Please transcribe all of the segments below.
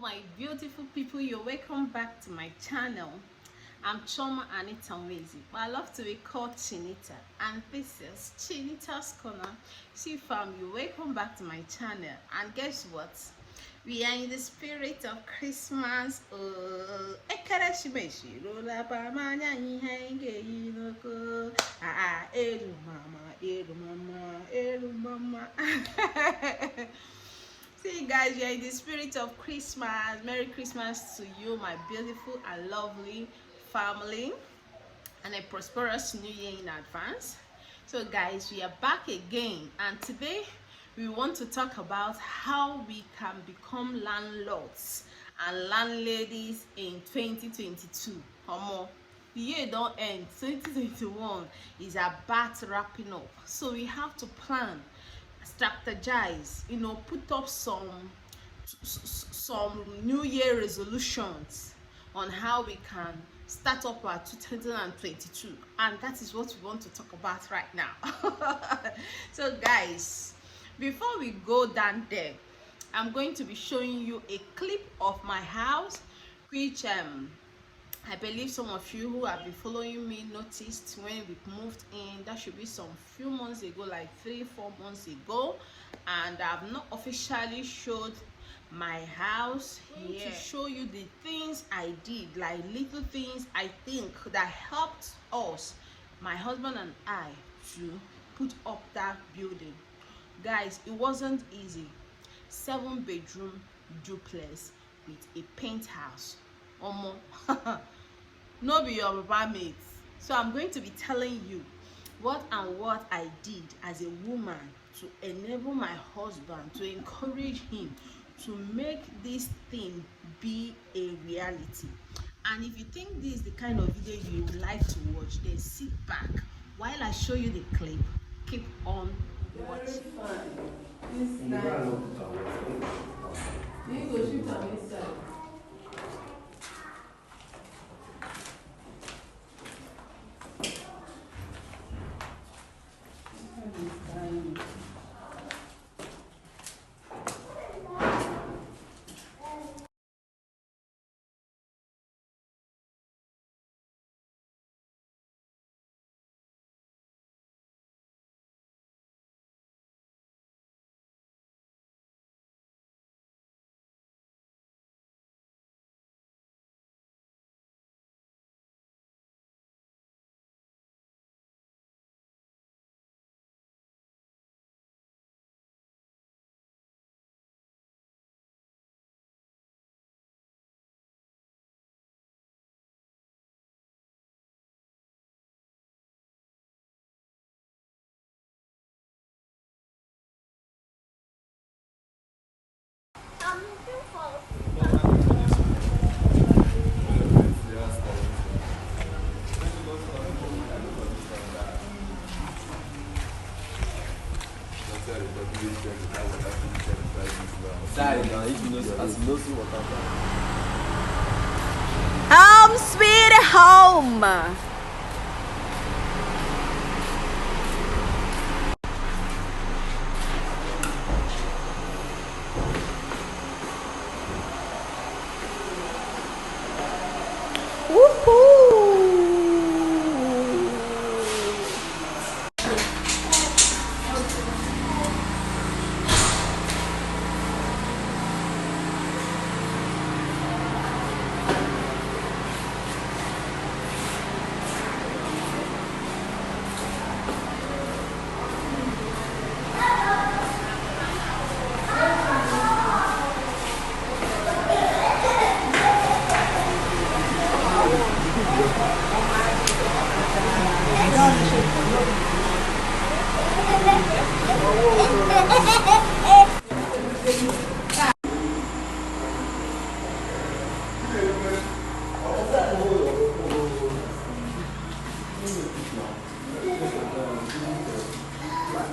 My beautiful people, you're welcome back to my channel. I'm Chinitanwaeze, but I love to be called Chinita, and this is Chinita's Corner. See fam, you're welcome back to my channel, and guess what? We are in the spirit of Christmas. See guys, we are in the spirit of Christmas. Merry Christmas to you, my beautiful and lovely family, and a prosperous new year in advance. So guys, we are back again, and today we want to talk about how we can become landlords and landladies in 2022. The year don't end. 2021 is about wrapping up, so we have to plan, strategize, put up some new year resolutions on how we can start up our 2022, and that is what we want to talk about right now. So guys, before we go down there, I'm going to be showing you a clip of my house, which I believe some of you who have been following me noticed when we moved in. That should be some few months ago, like 3-4 months ago, and I've not officially showed my house here to show you the things I did, like little things I think that helped us, my husband and I, to put up that building. Guys, it wasn't easy. 7-bedroom duplex with a penthouse. No be your roommate. So I'm going to be telling you what I did as a woman to enable my husband, to encourage him to make this thing be a reality. And if you think this is the kind of video you would like to watch, then sit back while I show you the clip. Keep on watching. This night. You go shoot am inside. Home sweet home.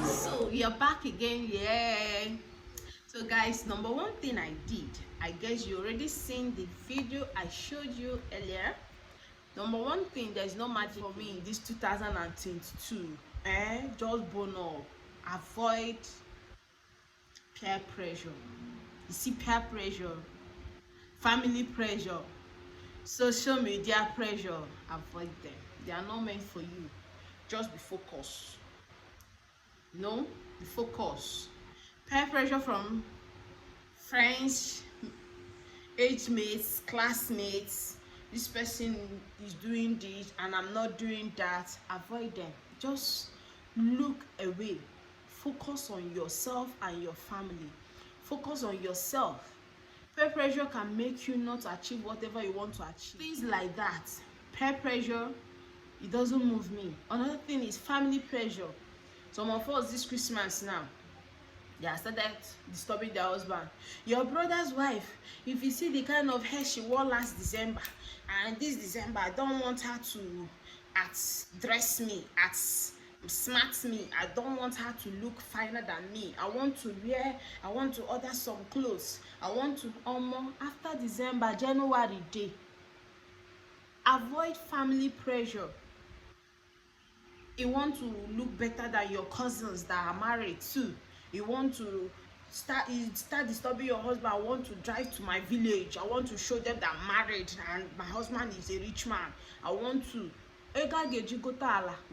So we are back again, yeah. So guys, number one thing I did, I guess you already seen the video I showed you earlier. Number one thing, there's no magic for me in this 2022. Just bone up. Avoid peer pressure. You see, peer pressure family pressure, social media pressure, avoid them. They are not meant for you. Just be focused. No, be focused. Peer pressure from friends, age mates, classmates. This person is doing this and I'm not doing that. Avoid them. Just look away. Focus on yourself and your family. Focus on yourself. Peer pressure can make you not achieve whatever you want to achieve. Things like that. Peer pressure, it doesn't move me. Another thing is family pressure. Some of us this Christmas now, they have started disturbing their husband. Your brother's wife, if you see the kind of hair she wore last December, and this December I don't want her to dress me, smart me. I don't want her to look finer than me. I want to order some clothes. I want to after December, January day. Avoid family pressure. You want to look better than your cousins that are married too. You want to start disturbing your husband. I want to drive to my village. I want to show them that I'm married and my husband is a rich man. I want to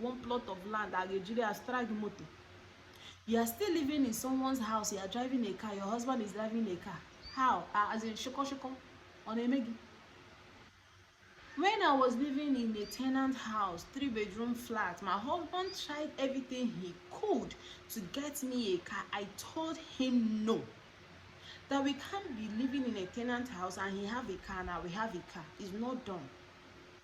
one plot of land. You are still living in someone's house. You are driving a car. Your husband is driving a car. How? As in shoko on a megi. When I was living in a tenant house, 3-bedroom flat, my husband tried everything he could to get me a car. I told him no, that we can't be living in a tenant house and he have a car, now we have a car. It's not done.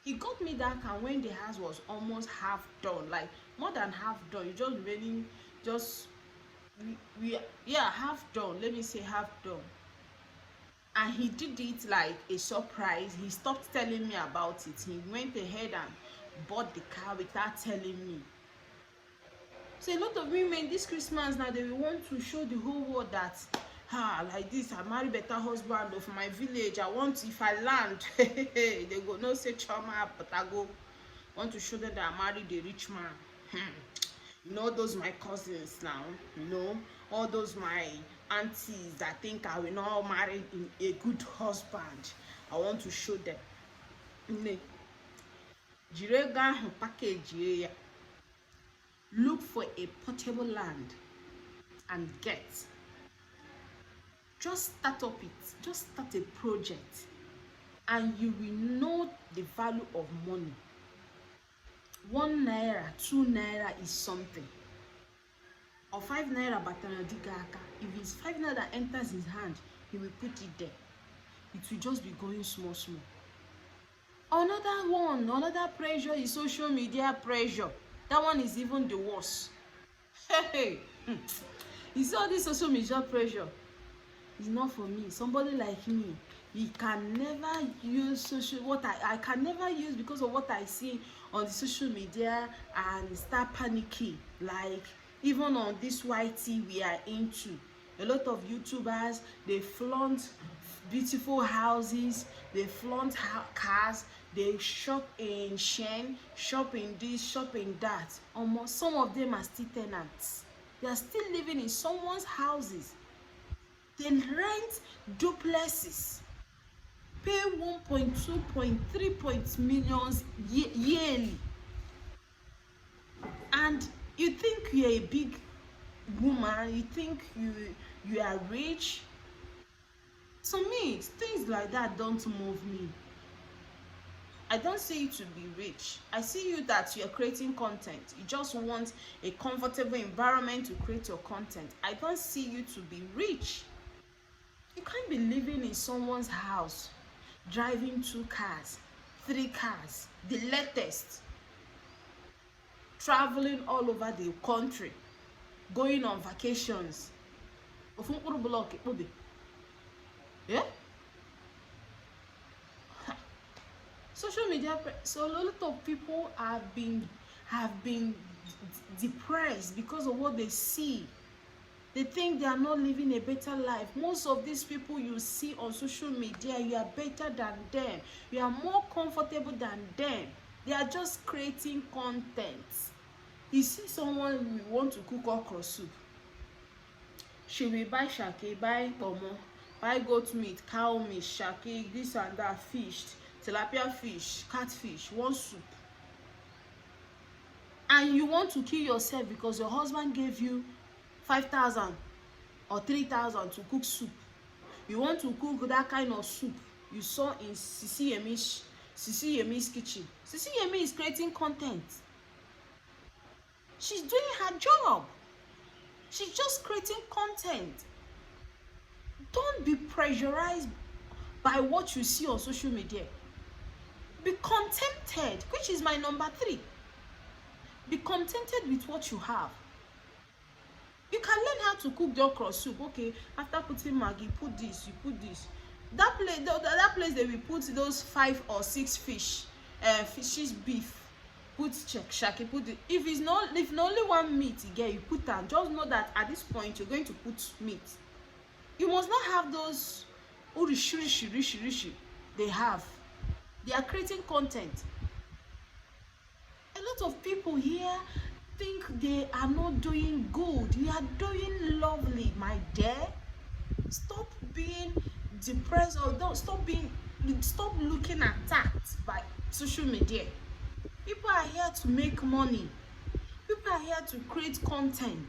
He got me that car when the house was almost half done, like more than half done. You just remaining, half done. Let me say half done. And he did it like a surprise. He stopped telling me about it. He went ahead and bought the car without telling me. So a lot of women this Christmas now, they want to show the whole world that like this, I marry better husband of my village. I want, if I land, they go no say trauma, but I go want to show them that I married a rich man. You know, those my cousins now, you know, all those my aunties that think I will not marry a good husband. I want to show them. Look for a portable land and get. Just start up it. Just start a project and you will know the value of money. 1 naira, 2 naira is something. Or 5 naira batana digaka. If it's 5 naira that enters his hand, he will put it there. It will just be going small. Another pressure is social media pressure. That one is even the worst. Hey, you see all this social media pressure? It's not for me. Somebody like me, he can never use I can never use because of what I see on the social media and start panicking. Like even on this YT we are into, a lot of YouTubers, they flaunt beautiful houses, they flaunt cars, they shop in Shen, shop in this, shop in that. Almost some of them are still tenants. They are still living in someone's houses. They rent duplexes, pay 1.2, millions yearly, and you think you're a big woman, you think you are rich. To me, things like that don't move me. I don't see you to be rich. I see you that you're creating content. You just want a comfortable environment to create your content. I don't see you to be rich. You can't be living in someone's house, driving 2 cars, 3 cars, the latest, traveling all over the country, going on vacations. Yeah? Social media, so a lot of people have been depressed because of what they see. They think they are not living a better life. Most of these people you see on social media, you are better than them. You are more comfortable than them. They are just creating content. You see someone who want to cook okra soup. She will buy shake, buy pomo, buy goat meat, cow meat, shaki, this and that, fish, tilapia fish, catfish, one soup. And you want to kill yourself because your husband gave you 5,000 or 3,000 to cook soup. You want to cook that kind of soup you saw in Sisi Yemi's kitchen. Sisi Yemi is creating content. She's doing her job. She's just creating content. Don't be pressurized by what you see on social media. Be contented, which is my number 3. Be contented with what you have. You can learn how to cook the okra soup. Okay, after putting Maggi, put this, you put this. That place they will put those 5 or 6 fishes, beef. Put shaki, put it. If only one meat again, you put them. Just know that at this point you're going to put meat. You must not have those rishi they have. They are creating content. A lot of people here think they are not doing good. You are doing lovely, my dear. Stop being depressed or stop looking attacked by social media. People are here to make money. People are here to create content.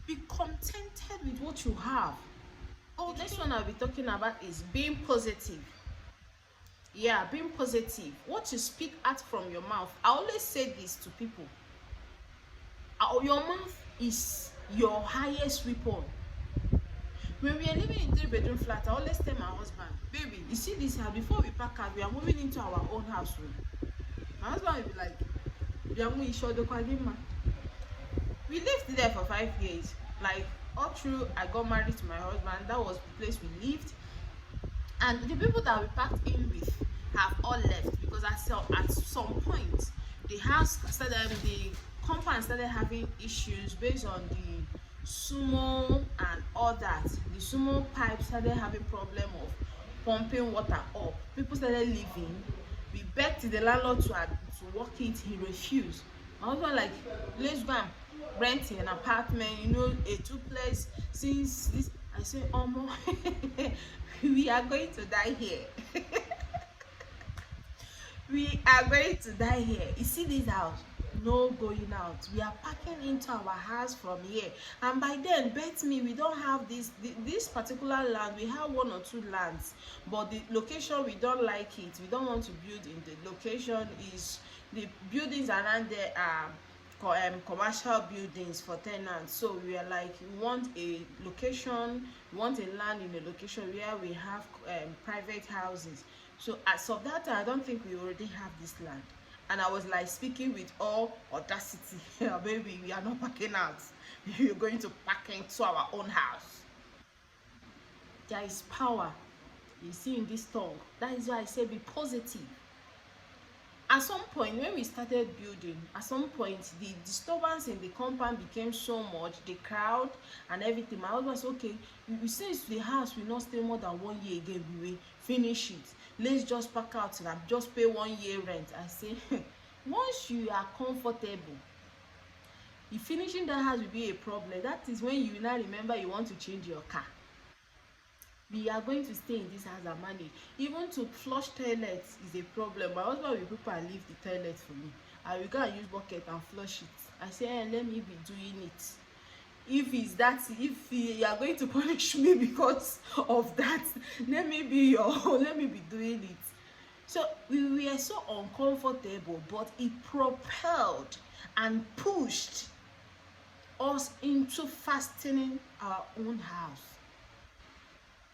Be contented with what you have. Oh, the next one I'll be talking about is being positive. Yeah, being positive. What you speak out from your mouth. I always say this to people. Your mouth is your highest weapon. When we are living in 3-bedroom flat, I always tell my husband, baby, you see this house, before we pack up, we are moving into our own house room. My husband will be like, we lived there for 5 years. Like, all through I got married to my husband, that was the place we lived. And the people that we packed in with have all left because at some point the compound started having issues based on the sumo and all that. The sumo pipe started having problem of pumping water up. People started leaving. We begged the landlord to work it. He refused. I was like, let's go and rent an apartment, a duplex. Since this, I say, oh no, we are going to die here. We are going to die here. You see this house? No going out. We are packing into our house from here. And by then, bet me, we don't have this particular land. We have 1 or 2 lands, but the location, we don't like it. We don't want to build in the location. Is the buildings around there are commercial buildings for tenants. So we are like, we want a location, we want a land in a location where we have private houses. So as of that time, I don't think we already have this land. And I was like speaking with all audacity, baby, we are not packing out. We're going to pack into our own house. There is power, you see, in this tongue. That is why I say be positive. At some point, when we started building, at some point, the disturbance in the compound became so much, the crowd and everything. My husband said, okay, since the house will not stay more than 1 year again, we will finish it. Let's just pack out and just pay 1 year rent. I say, once you are comfortable, if finishing that house will be a problem, that is when you will now remember you want to change your car. We are going to stay in this house and manage. Even to flush toilets is a problem. My husband will prepare and leave the toilet for me. I will go and use bucket and flush it. I say, let me be doing it. If you are going to punish me because of that, let me be doing it. So we were so uncomfortable, but it propelled and pushed us into fastening our own house.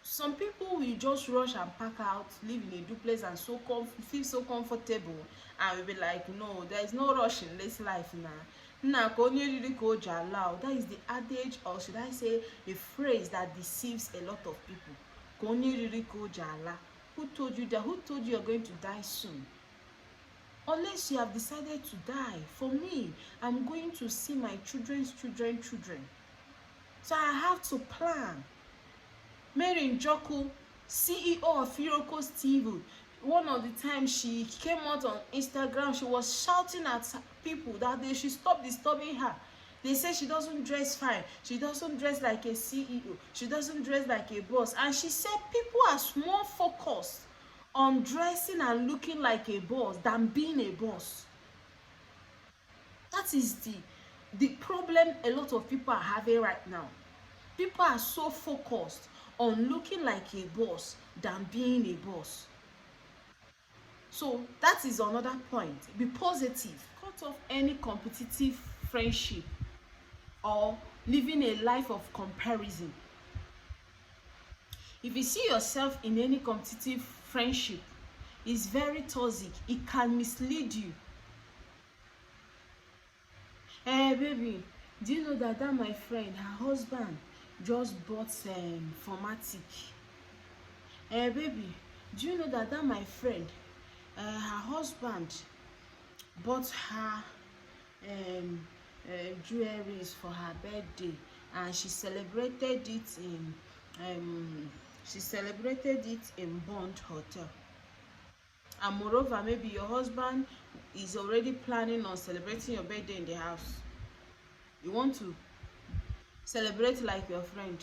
Some people will just rush and pack out, live in a duplex and feel so comfortable, and will be like, no, there is no rush in this life now. That is the adage, or should I say a phrase that deceives a lot of people. Who told you that? Who told you are going to die soon? Unless you have decided to die. For me, I'm going to see my children's children. So I have to plan. Mary Njoku, CEO of Firoko's TV, one of the times she came out on Instagram, she was shouting at people that they should stop disturbing her. They say she doesn't dress fine, she doesn't dress like a CEO, she doesn't dress like a boss. And she said people are more focused on dressing and looking like a boss than being a boss. That is the problem a lot of people are having right now. People are so focused on looking like a boss than being a boss. So that is another point. Be positive. Cut off any competitive friendship or living a life of comparison. If you see yourself in any competitive friendship, it's very toxic. It can mislead you. Hey baby, do you know that my friend, her husband just bought formatic? Hey baby, do you know that my friend, her husband bought her jewelries for her birthday, and she celebrated it in Bond Hotel. And moreover, maybe your husband is already planning on celebrating your birthday in the house. You want to celebrate like your friend,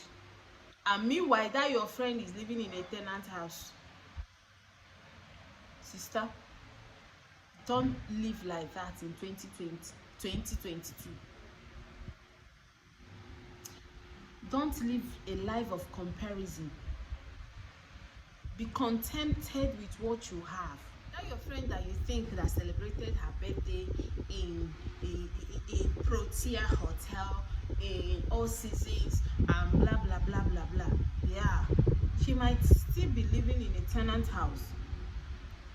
and meanwhile that your friend is living in a tenant house. Sister, don't live like that in 2022. Don't live a life of comparison. Be contented with what you have. That your friend that you think that celebrated her birthday in Protea Hotel, in All Seasons, and blah blah blah blah blah. Yeah, she might still be living in a tenant house.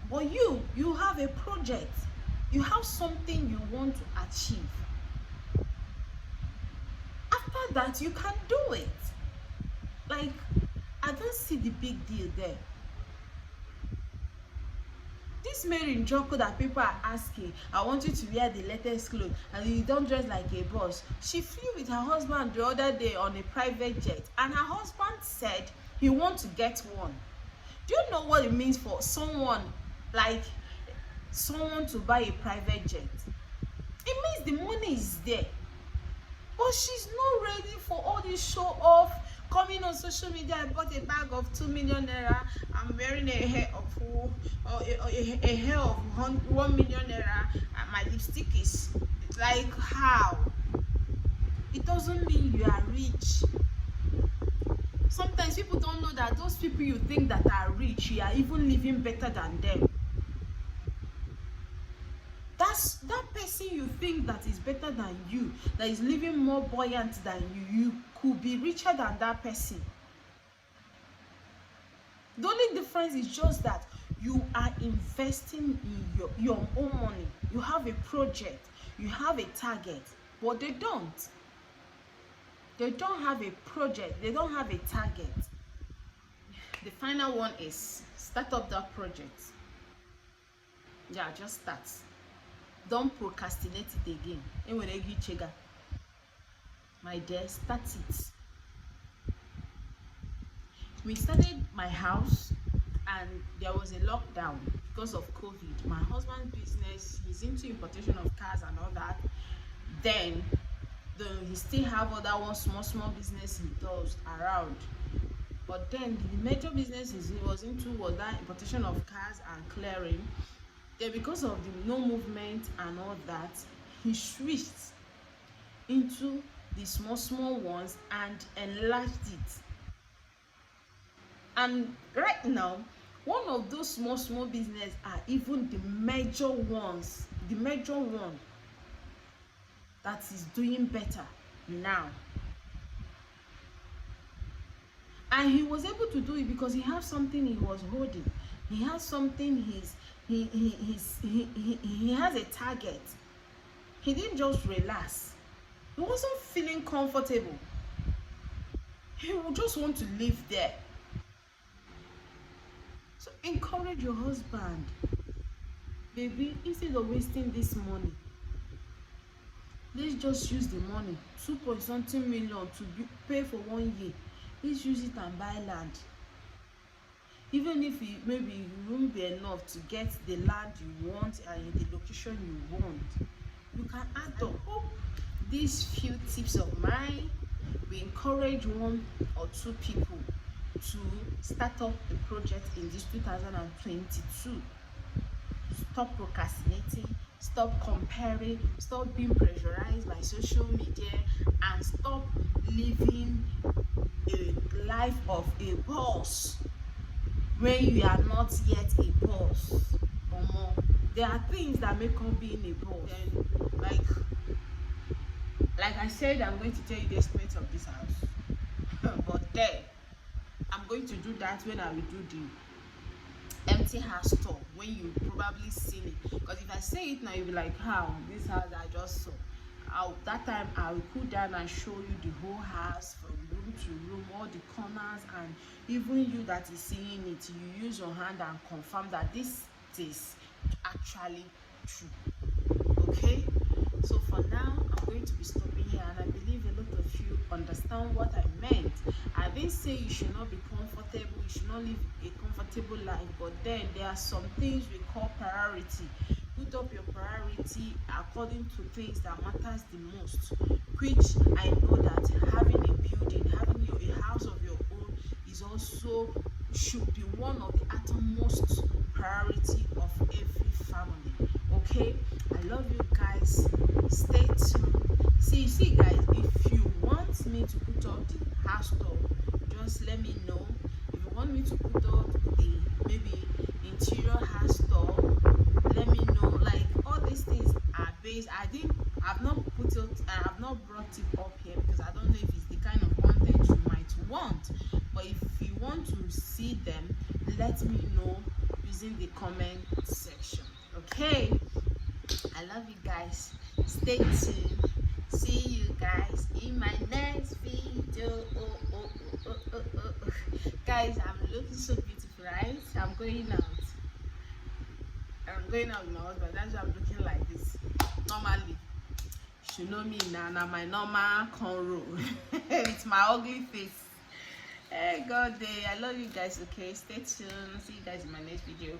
But you have a project. You have something you want to achieve. After that, you can do it. Like, I don't see the big deal there. This Mary Njoko that people are asking, I want you to wear the latest clothes and you don't dress like a boss. She flew with her husband the other day on a private jet, and her husband said he wants to get one. Do you know what it means for someone to buy a private jet? It means the money is there, but she's not ready for all this show off. Coming on social media, I bought a bag of 2 million naira. I'm wearing a hair of 1 million naira, and my lipstick is like, how? It doesn't mean you are rich. Sometimes people don't know that those people you think that are rich, you are even living better than them. That person you think that is better than you, that is living more buoyant than you could be richer than that person. The only difference is just that you are investing in your own money. You have a project, you have a target, but they don't. They don't have a project, they don't have a target. The final one is start up that project. Yeah, just start. Don't procrastinate it again. My dear, start it. We started my house and there was a lockdown because of COVID. My husband's business, he's into importation of cars and all that. Then he still have other one small business he does around. But then the major businesses he was into was that importation of cars and clearing. Then because of the no movement and all that, he switched into the small ones and enlarged it. And right now, one of those small business are even the major ones, the major one that is doing better now. And he was able to do it because he has something he was holding. He has something he has a target. He didn't just relax. He wasn't feeling comfortable. He would just want to live there. So encourage your husband. Baby, instead of wasting this money, let's just use the money, 2.something million to pay for 1 year. Let's use it and buy land. Even if maybe it won't be enough to get the land you want and in the location you want, you can add up. Hope these few tips of mine will encourage 1 or 2 people to start up the project in this 2022. Stop procrastinating, stop comparing, stop being pressurized by social media, and stop living a life of a boss when you are not yet a boss. There are things that make up being a boss. Then, like I said, I'm going to tell you the estimate of this house. But then I'm going to do that when I will do the empty house tour, when you probably seen it. Because if I say it now, you'll be like, how this house I just saw. That time I will cool down and show you the whole house from room to room, all the corners, and even you that is seeing it, you use your hand and confirm that this is actually true. Okay, so for now I'm going to be stopping here, and I believe a lot of you understand what I meant. I didn't say you should not be comfortable, you should not live a comfortable life, but then there are some things we call priority. Put up your priority according to things that matters the most, which I know that having a building, having a house of your own is also should be one of the utmost priority of every family. Okay, I love you guys. Stay tuned. See guys, if you want me to put up the house tour, just let me know. If you want me to put up the maybe interior house tour, let me know. Like, all these things are based. I've not brought it up here because I don't know if it's the kind of content you might want. But if you want to see them, let me know using the comment section. Okay, I love you guys. Stay tuned. See you guys in my next video. Guys, I'm looking so beautiful, right? I'm going out with my husband. That's why I'm looking like this. Normally, you should know me now my normal cornrow with my ugly face. Hey God, I love you guys. Okay, stay tuned. See you guys in my next video.